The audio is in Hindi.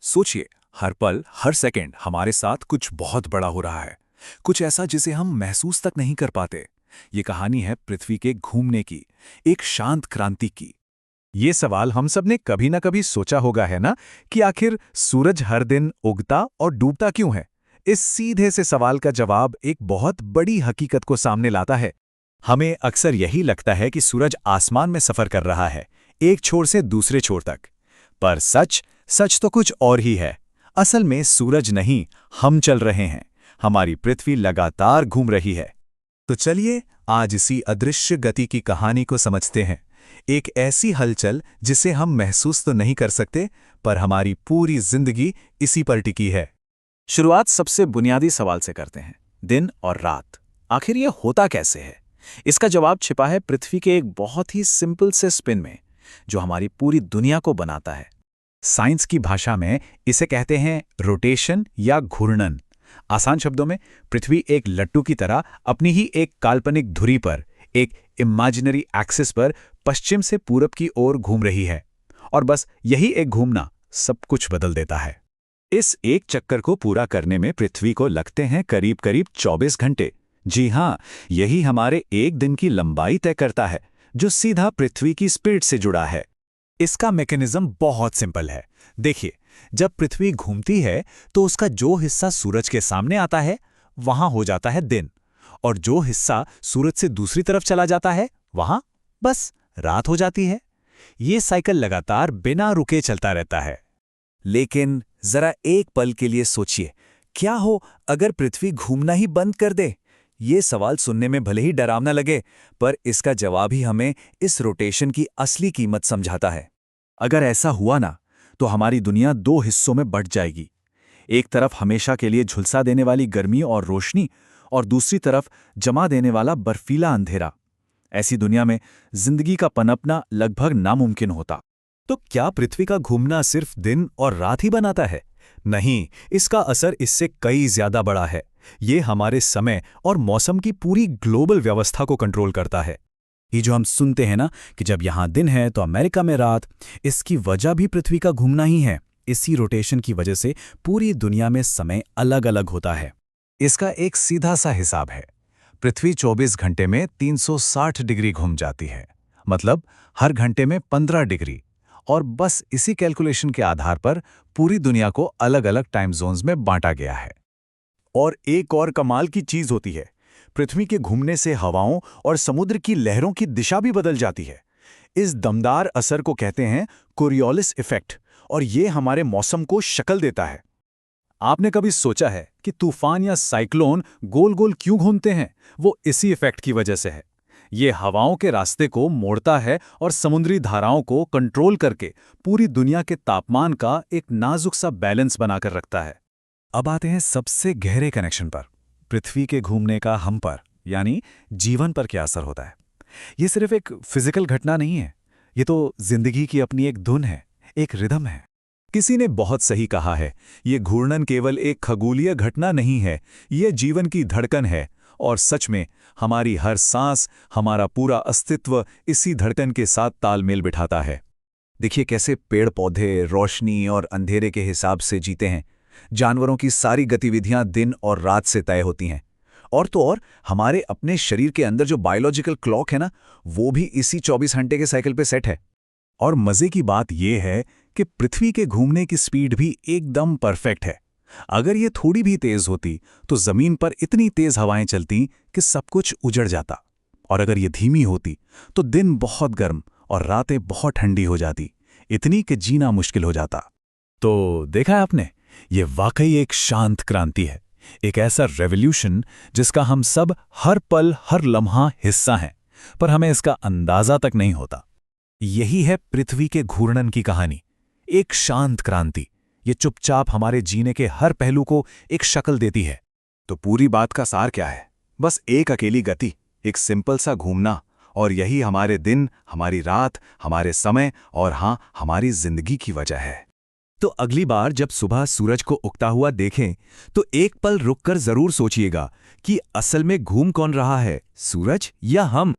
सोचिए, हर पल हर सेकंड हमारे साथ कुछ बहुत बड़ा हो रहा है। कुछ ऐसा जिसे हम महसूस तक नहीं कर पाते। ये कहानी है पृथ्वी के घूमने की, एक शांत क्रांति की। ये सवाल हम सब ने कभी ना कभी सोचा होगा, है ना, कि आखिर सूरज हर दिन उगता और डूबता क्यों है। इस सीधे से सवाल का जवाब एक बहुत बड़ी हकीकत को सामने लाता है। हमें अक्सर यही लगता है कि सूरज आसमान में सफर कर रहा है, एक छोर से दूसरे छोर तक। पर सच सच तो कुछ और ही है। असल में सूरज नहीं, हम चल रहे हैं। हमारी पृथ्वी लगातार घूम रही है। तो चलिए आज इसी अदृश्य गति की कहानी को समझते हैं। एक ऐसी हलचल जिसे हम महसूस तो नहीं कर सकते, पर हमारी पूरी जिंदगी इसी पर टिकी है। शुरुआत सबसे बुनियादी सवाल से करते हैं, दिन और रात। आखिर ये होता कैसे है? इसका जवाब छिपा है पृथ्वी के एक बहुत ही सिंपल से स्पिन में, जो हमारी पूरी दुनिया को बनाता है। साइंस की भाषा में इसे कहते हैं रोटेशन या घूर्णन। आसान शब्दों में, पृथ्वी एक लट्टू की तरह अपनी ही एक काल्पनिक धुरी पर, एक इमेजिनरी एक्सिस पर पश्चिम से पूरब की ओर घूम रही है। और बस यही एक घूमना सब कुछ बदल देता है। इस एक चक्कर को पूरा करने में पृथ्वी को लगते हैं करीब करीब 24 घंटे। जी हाँ, यही हमारे एक दिन की लंबाई तय करता है, जो सीधा पृथ्वी की स्पीड से जुड़ा है। इसका मैकेनिज्म बहुत सिंपल है। देखिए, जब पृथ्वी घूमती है तो उसका जो हिस्सा सूरज के सामने आता है वहां हो जाता है दिन, और जो हिस्सा सूरज से दूसरी तरफ चला जाता है वहां बस रात हो जाती है। ये साइकिल लगातार बिना रुके चलता रहता है। लेकिन जरा एक पल के लिए सोचिए, क्या हो अगर पृथ्वी घूमना ही बंद कर दे? ये सवाल सुनने में भले ही डरावना लगे, पर इसका जवाब ही हमें इस रोटेशन की असली कीमत समझाता है। अगर ऐसा हुआ ना, तो हमारी दुनिया दो हिस्सों में बंट जाएगी। एक तरफ हमेशा के लिए झुलसा देने वाली गर्मी और रोशनी, और दूसरी तरफ जमा देने वाला बर्फीला अंधेरा। ऐसी दुनिया में जिंदगी का पनपना लगभग नामुमकिन होता। तो क्या पृथ्वी का घूमना सिर्फ दिन और रात ही बनाता है? नहीं, इसका असर इससे कई ज्यादा बड़ा है। ये हमारे समय और मौसम की पूरी ग्लोबल व्यवस्था को कंट्रोल करता है। ये जो हम सुनते हैं ना कि जब यहाँ दिन है तो अमेरिका में रात, इसकी वजह भी पृथ्वी का घूमना ही है। इसी रोटेशन की वजह से पूरी दुनिया में समय अलग अलग होता है। इसका एक सीधा सा हिसाब है। पृथ्वी 24 घंटे में 360 डिग्री घूम जाती है, मतलब हर घंटे में 15 डिग्री। और बस इसी कैलकुलेशन के आधार पर पूरी दुनिया को अलग अलग टाइम जोन्स में बांटा गया है। और एक और कमाल की चीज होती है, पृथ्वी के घूमने से हवाओं और समुद्र की लहरों की दिशा भी बदल जाती है। इस दमदार असर को कहते हैं कोरियोलिस इफेक्ट, और ये हमारे मौसम को शक्ल देता है। आपने कभी सोचा है कि तूफान या साइक्लोन गोल गोल क्यों घूमते हैं? वो इसी इफेक्ट की वजह से है। ये हवाओं के रास्ते को मोड़ता है और समुद्री धाराओं को कंट्रोल करके पूरी दुनिया के तापमान का एक नाजुक सा बैलेंस बनाकर रखता है। अब आते हैं सबसे गहरे कनेक्शन पर, पृथ्वी के घूमने का हम पर, यानी जीवन पर क्या असर होता है। ये सिर्फ एक फिजिकल घटना नहीं है, ये तो जिंदगी की अपनी एक धुन है, एक रिदम है। किसी ने बहुत सही कहा है, ये घूर्णन केवल एक खगोलीय घटना नहीं है, ये जीवन की धड़कन है। और सच में हमारी हर सांस, हमारा पूरा अस्तित्व इसी धड़कन के साथ तालमेल बिठाता है। देखिए कैसे पेड़ पौधे रोशनी और अंधेरे के हिसाब से जीते हैं। जानवरों की सारी गतिविधियां दिन और रात से तय होती हैं। और तो और हमारे अपने शरीर के अंदर जो बायोलॉजिकल क्लॉक है ना, वो भी इसी 24 घंटे के साइकिल पे सेट है। और मजे की बात यह है कि पृथ्वी के घूमने की स्पीड भी एकदम परफेक्ट है। अगर ये थोड़ी भी तेज होती तो जमीन पर इतनी तेज हवाएं चलती कि सब कुछ उजड़ जाता। और अगर ये धीमी होती तो दिन बहुत गर्म और रातें बहुत ठंडी हो जाती, इतनी कि जीना मुश्किल हो जाता। तो देखा आपने, ये वाकई एक शांत क्रांति है, एक ऐसा रेवोल्यूशन जिसका हम सब हर पल हर लम्हा हिस्सा हैं, पर हमें इसका अंदाजा तक नहीं होता। यही है पृथ्वी के घूर्णन की कहानी, एक शांत क्रांति। ये चुपचाप हमारे जीने के हर पहलू को एक शक्ल देती है। तो पूरी बात का सार क्या है? बस एक अकेली गति, एक सिंपल सा घूमना, और यही हमारे दिन, हमारी रात, हमारे समय और हाँ, हमारी जिंदगी की वजह है। तो अगली बार जब सुबह सूरज को उगता हुआ देखें तो एक पल रुककर जरूर सोचिएगा कि असल में घूम कौन रहा है, सूरज या हम।